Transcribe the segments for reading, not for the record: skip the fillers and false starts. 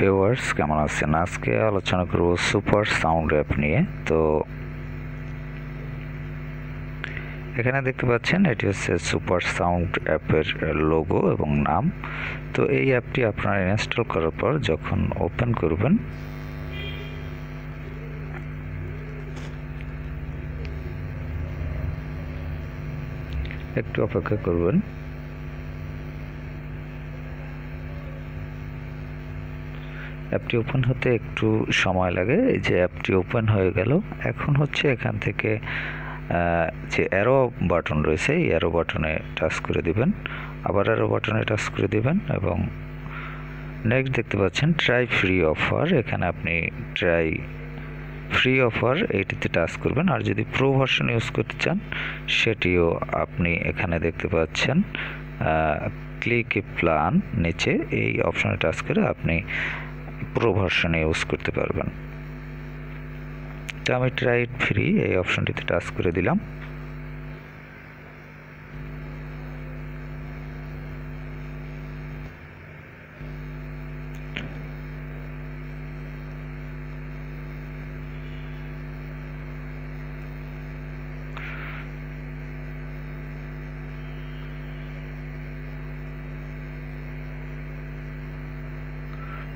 Viewers, কেমন আছেন? আজকে আলোচনা করব সুপার সাউন্ড অ্যাপ নিয়ে। তো এখানে দেখতে পাচ্ছেন এটি হচ্ছে সুপার সাউন্ড অ্যাপের লোগো এবং নাম। তো এই অ্যাপটি আপনারা ইনস্টল করার পর যখন ওপেন করবেন, একটু অপেক্ষা করবেন। অ্যাপটি ওপেন হতে একটু সময় লাগে। এই যে অ্যাপটি ওপেন হয়ে গেল। এখন হচ্ছে এখান থেকে যে অ্যারো বাটন রয়েছে, এই অ্যারো বাটনে টাচ করে দিবেন, আবার অ্যারো বাটনে টাচ করে দিবেন এবং নেক্সট দেখতে পাচ্ছেন ট্রাই ফ্রি অফার। এখানে আপনি ট্রাই ফ্রি অফার এইটিতে টাচ করবেন। আর যদি প্রো ভার্সন ইউজ করতে চান সেটিও আপনি এখানে দেখতে পাচ্ছেন ক্লিক এ প্ল্যান, নিচে এই অপশনে টাচ করে আপনি প্রো ভার্সনে ইউজ করতে পারবেন। তো আমি ট্রাই ইট ফ্রি এই অপশনটিতে টাচ করে দিলাম।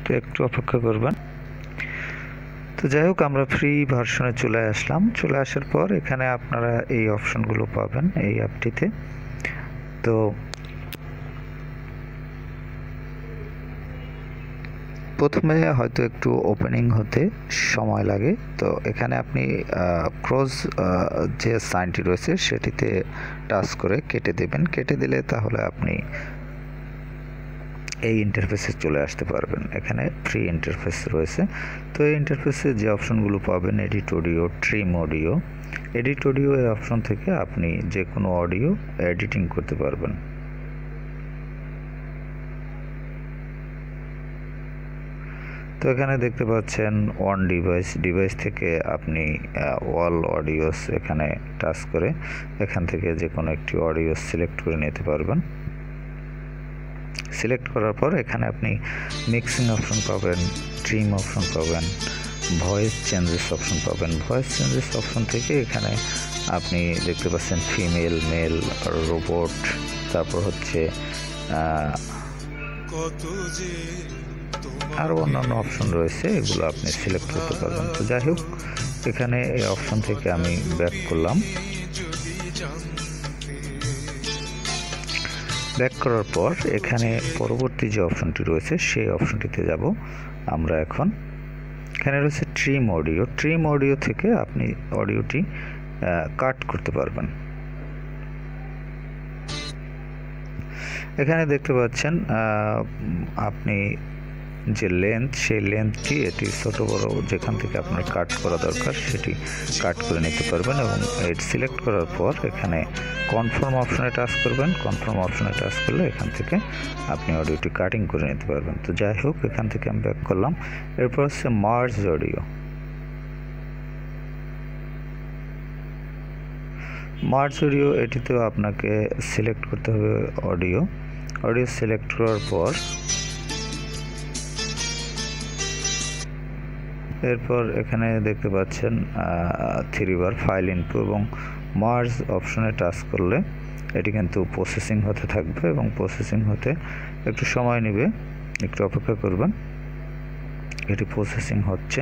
তো একটু অপেক্ষা করবেন। তো যাই হোক, আমরা ফ্রি ভার্সনে চলে আসলাম। চলে আসার পর এখানে আপনারা এই অপশনগুলো পাবেন এই অ্যাপটিতে। তো প্রথমে হয়তো একটু ওপেনিং হতে সময় লাগে। তো এখানে আপনি ক্রস যে সাইনটি রয়েছে সেটিতে টাচ করে কেটে দেবেন। কেটে দিলে তাহলে আপনি এই ইন্টারফেসে চলে আসতে পারবেন। এখানে ফ্রি ইন্টারফেস রয়েছে। তো এই ইন্টারফেসে যে অপশনগুলো পাবেন, edit audio, trim audio. Edit audio এই অপশন থেকে আপনি যে কোনো অডিও এডিটিং করতে পারবেন। তো এখানে দেখতে পাচ্ছেন ওয়ান ডিভাইস থেকে আপনি অল অডিওস এখানে টাচ করে এখান থেকে যে কোনো একটি অডিও সিলেক্ট করে নিতে পারবেন। সিলেক্ট করার পর এখানে আপনি মিক্সিং অপশন পাবেন, ট্রিম অপশন পাবেন, ভয়েস চেঞ্জেস অপশন পাবেন। ভয়েস চেঞ্জেস অপশন থেকে এখানে আপনি দেখতে পাচ্ছেন ফিমেল, মেল, রোবট, তারপর হচ্ছে আরও অন্যান্য অপশন রয়েছে, এগুলো আপনি সিলেক্ট করতে পারবেন। তো যাই হোক, এখানে এই অপশন থেকে আমি ব্যাক করলাম। ব্যাক করার পর এখানে পরবর্তী যে অপশনটি রয়েছে সেই অপশনটিতে যাব আমরা এখন। এখানে রয়েছে ট্রিম অডিও। ট্রিম অডিও থেকে আপনি অডিওটি কাট করতে পারবেন। এখানে দেখতে পাচ্ছেন আপনি যে লেন্থ, সেই লেন্থটি এটি ছোট বড় যেখান থেকে আপনার কাট করা দরকার সেটি কাট করে নিতে পারবেন। এবং এটি সিলেক্ট করার পর এখানে কনফার্ম অপশনে টাচ করবেন। কনফার্ম অপশনে টাচ করলে এখান থেকে আপনি অডিওটি কাটিং করে নিতে পারবেন। তো যাই হোক, এখান থেকে আমি ব্যাক করলাম। এরপর হচ্ছে মার্জ অডিও। মার্জ অডিও, এটিতেও আপনাকে সিলেক্ট করতে হবে অডিও সিলেক্ট করার পর এরপর এখানে দেখতে পাচ্ছেন থ্রিবার ফাইল ইনফো এবং মার্জ অপশনে টাচ করলে এটি কিন্তু প্রসেসিং হতে থাকবে এবং প্রসেসিং হতে একটু সময় নেবে, একটু অপেক্ষা করবেন। এটি প্রসেসিং হচ্ছে।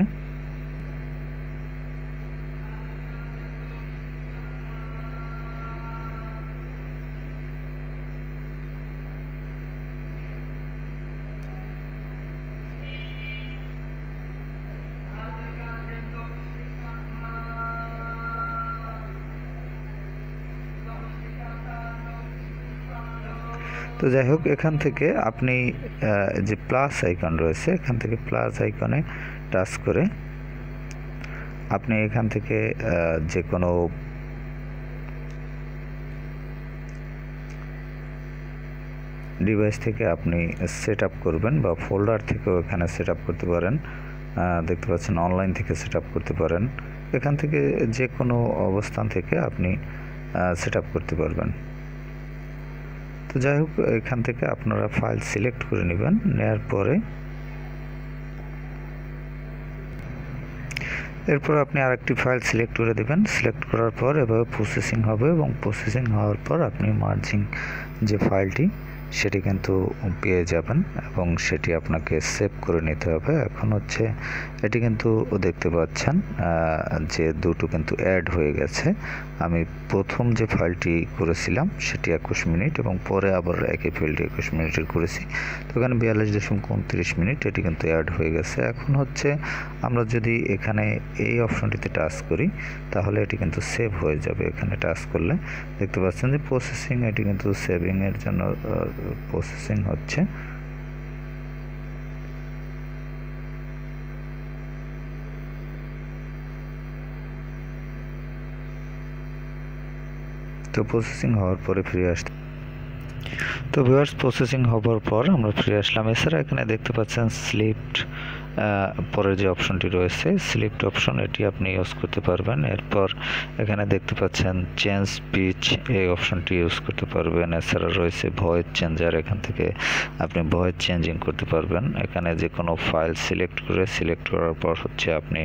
তো যাই হোক, এখান থেকে আপনি যে প্লাস আইকন রয়েছে, এখান থেকে প্লাস আইকনে টাচ করে আপনি এখান থেকে যে কোনো ডিভাইস থেকে আপনি সেট আপ করবেন বা ফোল্ডার থেকেও এখানে সেট আপ করতে পারেন। দেখতে পাচ্ছেন অনলাইন থেকে সেট আপ করতে পারেন। এখান থেকে যে কোনো অবস্থান থেকে আপনি সেট আপ করতে পারবেন। তো যাই হোক, এখান থেকে আপনারা ফাইল সিলেক্ট করে নেবেন। নেওয়ার পরে এরপর আপনি আরেকটি ফাইল সিলেক্ট করে দেবেন। সিলেক্ট করার পর এভাবে প্রসেসিং হবে এবং প্রসেসিং হওয়ার পর আপনি মার্জিং যে ফাইলটি সেটি কিন্তু পেয়ে যাবেন এবং সেটি আপনাকে সেভ করে নিতে হবে। এখন হচ্ছে এটি কিন্তু দেখতে পাচ্ছেন যে দুটো কিন্তু অ্যাড হয়ে গেছে। আমি প্রথম যে ফাইলটি করেছিলাম সেটি 21 মিনিট এবং পরে আবার একই ফাইলটি 21 মিনিটের করেছি, তো এখানে 42.29 মিনিট এটি কিন্তু অ্যাড হয়ে গেছে। এখন হচ্ছে আমরা যদি এখানে এই অপশনটিতে টাচ করি তাহলে এটি কিন্তু সেভ হয়ে যাবে। এখানে টাচ করলে দেখতে পাচ্ছেন যে প্রসেসিং, এটি কিন্তু সেভিংয়ের জন্য প্রসেসিং হচ্ছে। তো প্রসেসিং হওয়ার পরে ফিরে আসতে, তো ভিউয়ার্স প্রসেসিং হওয়ার পর আমরা ফিরে আসলাম। এছাড়া এখানে দেখতে পাচ্ছেন স্লিপড পরের যে অপশনটি রয়েছে স্লিপড অপশন, এটি আপনি ইউজ করতে পারবেন। এরপর এখানে দেখতে পাচ্ছেন চেঞ্জ পিচ, এই অপশনটি ইউজ করতে পারবেন। এছাড়া রয়েছে ভয়েস চেঞ্জার, এখান থেকে আপনি ভয়েস চেঞ্জিং করতে পারবেন। এখানে যে কোনো ফাইল সিলেক্ট করার পর হচ্ছে আপনি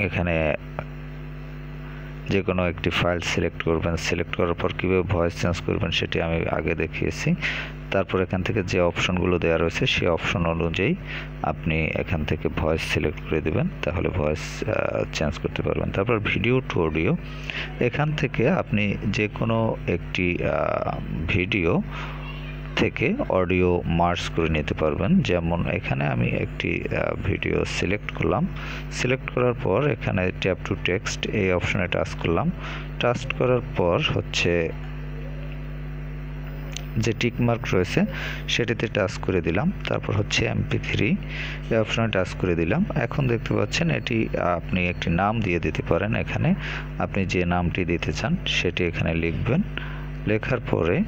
এখানে যে কোনো একটি ফাইল সিলেক্ট করবেন। সিলেক্ট করার পর কীভাবে ভয়েস চেঞ্জ করবেন সেটি আমি আগে দেখিয়েছি। তারপর এখান থেকে যে অপশনগুলো দেওয়া রয়েছে সেই অপশন অনুযায়ী আপনি এখান থেকে ভয়েস সিলেক্ট করে দেবেন, তাহলে ভয়েস চেঞ্জ করতে পারবেন। তারপর ভিডিও টু অডিও, এখান থেকে আপনি যে কোনো একটি ভিডিও থেকে অডিও মার্জ করে নিতে পারবেন। যেমন এখানে আমি একটি ভিডিও সিলেক্ট করলাম। সিলেক্ট করার পর এখানে ট্যাপ টু টেক্সট এই অপশনে টাচ করলাম। টাচ করার পর হচ্ছে যে টিক মার্ক রয়েছে সেটিতে টাচ করে দিলাম। তারপর হচ্ছে MP3 এই অপশনে টাচ করে দিলাম। এখন দেখতে পাচ্ছেন এটি আপনি একটি নাম দিয়ে দিতে পারেন। এখানে আপনি যে নামটি দিতে চান সেটি এখানে লিখবেন। লেখার পরে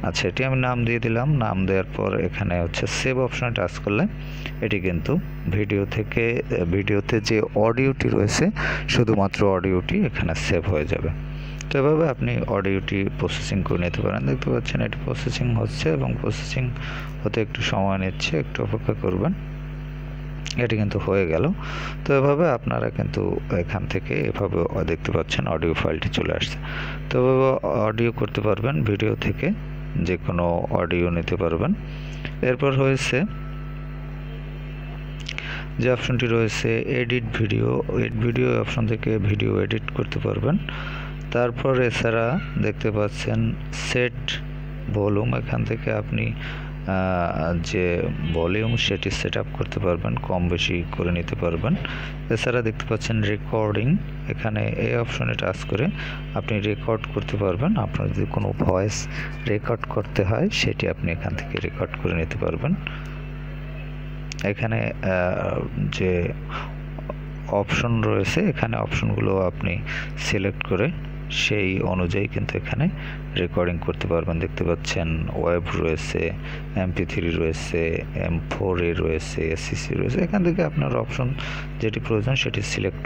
আচ্ছা, এটি আমি নাম দিয়ে দিলাম। নাম দেওয়ার পর এখানে হচ্ছে সেভ অপশনে টাচ করলে এটি কিন্তু ভিডিওতে যে অডিওটি রয়েছে শুধুমাত্র অডিওটি এখানে সেভ হয়ে যাবে। তো এভাবে আপনি অডিওটি প্রসেসিং করে নিতে পারেন। দেখতে পাচ্ছেন এটি প্রসেসিং হচ্ছে এবং প্রসেসিং হতে একটু সময় নিচ্ছে, একটু অপেক্ষা করবেন। এটি কিন্তু হয়ে গেল। তো এভাবে আপনারা কিন্তু এখান থেকে এভাবে দেখতে পাচ্ছেন অডিও ফাইলটি চলে আসছে। তো এভাবে অডিও করতে পারবেন, ভিডিও থেকে যে কোনো অডিও নিতে পারবেন। এরপর হয়েছে যে অপশনটি রয়েছে এডিট ভিডিও অপশন থেকে ভিডিও এডিট করতে পারবেন। তারপর এছাড়া দেখতে পাচ্ছেন সেট ভলিউম, এখান থেকে আপনি যে ভলিউম সেটি সেট আপ করতে পারবেন, কম বেশি করে নিতে পারবেন। এছাড়া দেখতে পাচ্ছেন রেকর্ডিং, এখানে এই অপশনে টাচ করে আপনি রেকর্ড করতে পারবেন। আপনার যদি কোনো ভয়েস রেকর্ড করতে হয় সেটি আপনি এখান থেকে রেকর্ড করে নিতে পারবেন। এখানে যে অপশন রয়েছে এখানে অপশনগুলো আপনি সিলেক্ট করে সেই অনুযায়ী কিন্তু এখানে রেকর্ডিং করতে পারবেন। দেখতে পাচ্ছেন ওয়েব রয়েছে, MP3 রয়েছে, M4A রয়েছে, SCC রয়েছে। এখান থেকে আপনার অপশন যেটি প্রয়োজন সেটি সিলেক্ট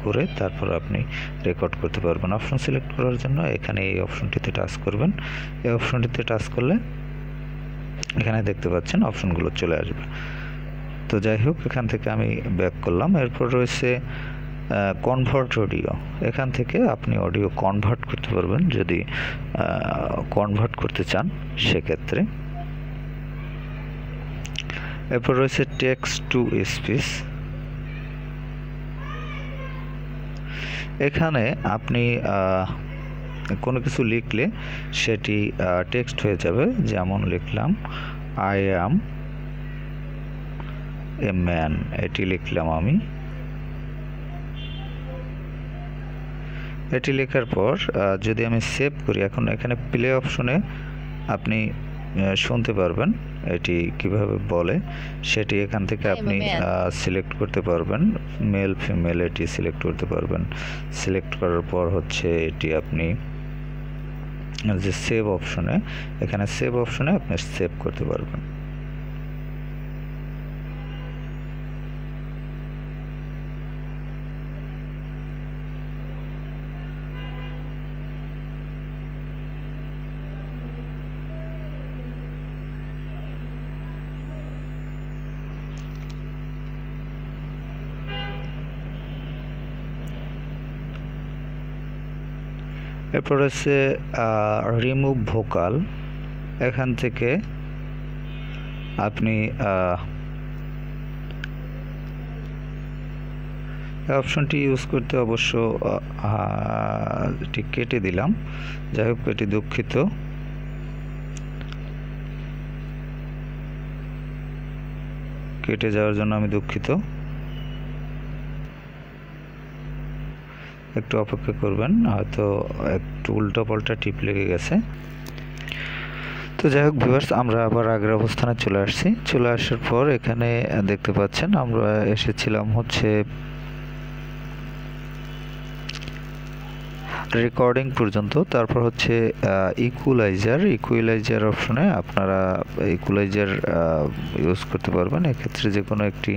করে তারপর আপনি রেকর্ড করতে পারবেন। অপশন সিলেক্ট করার জন্য এখানে এই অপশনটিতে টাচ করবেন। এই অপশনটিতে টাচ করলে এখানে দেখতে পাচ্ছেন অপশনগুলো চলে আসবে। তো যাই হোক, এখান থেকে আমি ব্যাক করলাম। এরপর রয়েছে কনভার্ট অডিও, এখান থেকে আপনি অডিও কনভার্ট করতে পারবেন যদি কনভার্ট করতে চান সেক্ষেত্রে। এরপর রয়েছে টেক্সট টু স্পিচ, এখানে আপনি কোনো কিছু লিখলে সেটি টেক্সট হয়ে যাবে। যেমন লিখলাম আই অ্যাম এ ম্যান, এটি লিখলাম আমি। এটি লেখার পর যদি আমি সেভ করি, এখন এখানে প্লে অপশনে আপনি শুনতে পারবেন এটি কিভাবে বলে সেটি এখান থেকে আপনি সিলেক্ট করতে পারবেন। মেল ফিমেল এটি সিলেক্ট করতে পারবেন। সিলেক্ট করার পর হচ্ছে এটি আপনি যে সেভ অপশনে, এখানে সেভ অপশনে আপনি সেভ করতে পারবেন। এরপর হচ্ছে রিমুভ ভোকাল। এখান থেকে আপনি অপশনটি ইউজ করতে অবশ্য ঠিক কেটে দিলাম, যাই হোক এটি দুঃখিত। কেটে যাওয়ার জন্য আমি দুঃখিত, একটু অপেক্ষা করবেন, হয়তো একটু উল্টো পাল্টা টিপ লেগে গেছে। তো যাই হোক ভিউয়ার্স, আমরা আবার আগের অবস্থানে চলে আসছি। চলে আসার পর এখানে দেখতে পাচ্ছেন আমরা এসেছিলাম হচ্ছে রেকর্ডিং পর্যন্ত। তারপর হচ্ছে ইকুয়ালাইজার অপশনে আপনারা ইকুয়ালাইজার ইউজ করতে পারবেন। এক্ষেত্রে যে কোনো একটি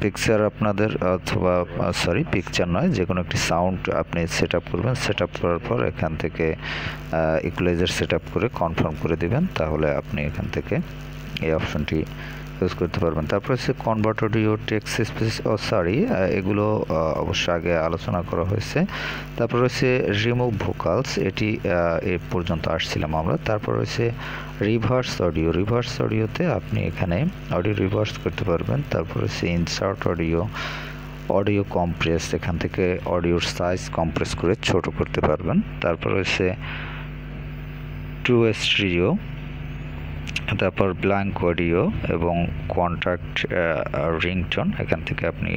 পিকচার আপনাদের, অথবা পিকচার নয়, যে কোনো একটি সাউন্ড আপনি সেট আপ করবেন। সেট আপ করার পর এখান থেকে ইকুয়ালাইজার সেট আপ করে কনফার্ম করে দিবেন, তাহলে আপনি এখান থেকে এই অপশনটি ইউজ করতে পারবেন। তারপর হচ্ছে কনভার্ট অডিও, টেক্সট স্পেস, এগুলো অবশ্য আগে আলোচনা করা হয়েছে। তারপর হচ্ছে রিমুভ ভোকালস, এটি এ পর্যন্ত আসছিলাম আমরা। তারপর হচ্ছে রিভার্স অডিওতে আপনি এখানে অডিও রিভার্স করতে পারবেন। তারপর হচ্ছে ইনসার্ট অডিও কম্প্রেস, এখান থেকে অডিওর সাইজ কম্প্রেস করে ছোট করতে পারবেন। তারপর হচ্ছে টু স্টিরিও, তারপর ব্ল্যাঙ্ক অডিও এবং কন্ট্যাক্ট রিংটোন, এখান থেকে আপনি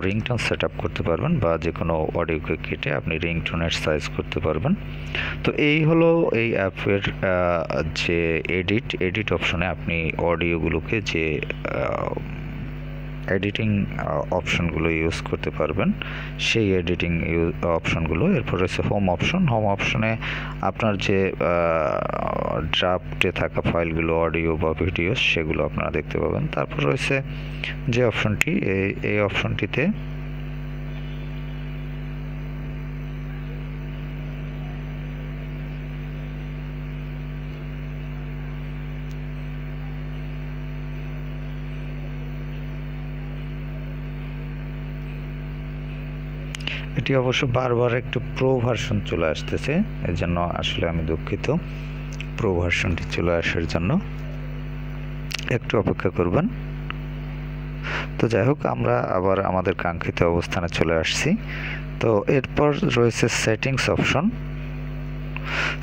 রিংটোন সেট আপ করতে পারবেন, বা যে কোনো অডিওকে কেটে আপনি রিংটোনের সাইজ করতে পারবেন। তো এই হলো এই অ্যাপের যে এডিট অপশনে আপনি অডিওগুলোকে যে এডিটিং অপশনগুলো ইউজ করতে পারবেন, সেই এডিটিং অপশনগুলো। এরপর রয়েছে হোম অপশনে আপনার যে ড্রাফটে থাকা ফাইলগুলো, অডিও বা ভিডিও, সেগুলো আপনারা দেখতে পাবেন। তারপর রয়েছে যে অপশনটি, এই অপশনটিতে এটি অবশ্য বারবার একটু প্রো ভার্সন চলে আসতেছে, এর জন্য আসলে আমি দুঃখিত। প্রো ভার্সনটি চলে আসার জন্য একটু অপেক্ষা করবেন। তো যাই হোক, আমরা আবার আমাদের কাঙ্ক্ষিত অবস্থানে চলে আসছি। তো এরপর রয়েছে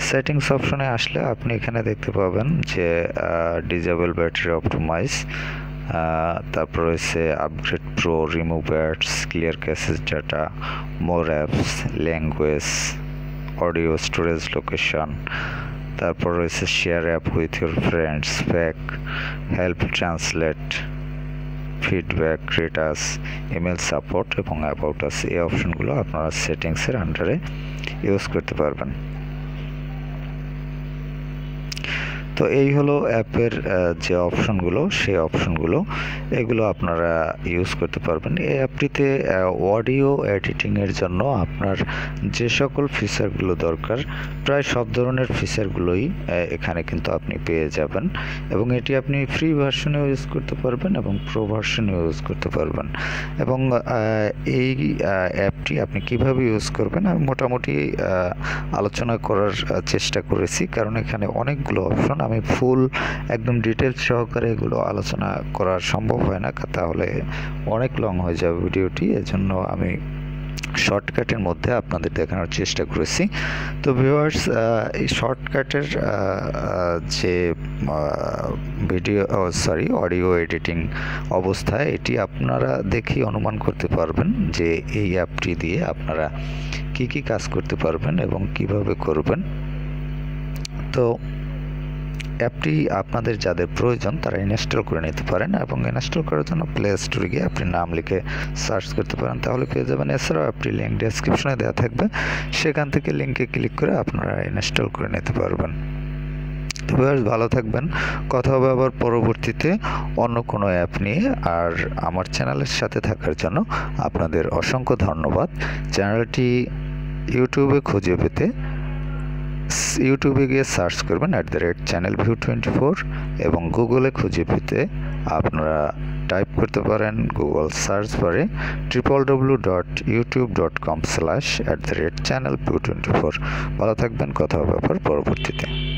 সেটিংস অপশনে আসলে আপনি এখানে দেখতে পাবেন যে ডিজেবল ব্যাটারি অপটিমাইজ, তারপর রয়েছে upgrade pro, remove ads, clear caches data, more apps, language, audio storage location, তারপর রয়েছে share app with your friends, back, help translate, feedback, rate us, email support এবং অ্যাবাউট আস। এই অপশনগুলো আপনারা সেটিংসের আন্ডারে ইউজ করতে পারবেন। তো এই হলো অ্যাপের যে অপশনগুলো, সেই অপশনগুলো এগুলো আপনারা ইউজ করতে পারবেন। এই অ্যাপটিতে অডিও এডিটিংয়ের জন্য আপনার যে সকল ফিচারগুলো দরকার, প্রায় সব ধরনের ফিচারগুলোই এখানে কিন্তু আপনি পেয়ে যাবেন, এবং এটি আপনি ফ্রি ভার্সনেও ইউজ করতে পারবেন এবং প্রো ভার্সনেও ইউজ করতে পারবেন। এবং এই অ্যাপটি আপনি কিভাবে ইউজ করবেন আমি মোটামুটি আলোচনা করার চেষ্টা করেছি, কারণ এখানে অনেকগুলো অপশন, আমি ফুল একদম ডিটেলস সহকারে এগুলো আলোচনা করা সম্ভব হয় না, তাহলে অনেক লং হয়ে যাবে ভিডিওটি। এজন্য আমি শর্টকাটের মধ্যে আপনাদের দেখানোর চেষ্টা করেছি। তো ভিউয়ার্স, এই শর্টকাটের যে অডিও এডিটিং অবস্থায় এটি আপনারা দেখেই অনুমান করতে পারবেন যে এই অ্যাপটি দিয়ে আপনারা কি কি কাজ করতে পারবেন এবং কিভাবে করবেন। তো অ্যাপটি আপনাদের যাদের প্রয়োজন তারা ইনস্টল করে নিতে পারেন, এবং ইনস্টল করার জন্য প্লে স্টোরে গিয়ে আপনি নাম লিখে সার্চ করতে পারেন, তাহলে পেয়ে যাবেন। এছাড়াও অ্যাপটি লিঙ্ক ডেসক্রিপশনে দেওয়া থাকবে, সেখান থেকে লিঙ্কে ক্লিক করে আপনারা ইনস্টল করে নিতে পারবেন। তো ভালো থাকবেন, কথা হবে আবার পরবর্তীতে অন্য কোনো অ্যাপ নিয়ে। আর আমার চ্যানেলের সাথে থাকার জন্য আপনাদের অসংখ্য ধন্যবাদ। চ্যানেলটি ইউটিউবে খুঁজে পেতে ইউটিউবে গিয়ে সার্চ করবেন @channelview24 এবং গুগলে খুঁজে পেতে আপনারা টাইপ করতে পারেন গুগল সার্চ বারে www.youtube.com/channelview24। ভালো থাকবেন, কথা হবে পরবর্তীতে।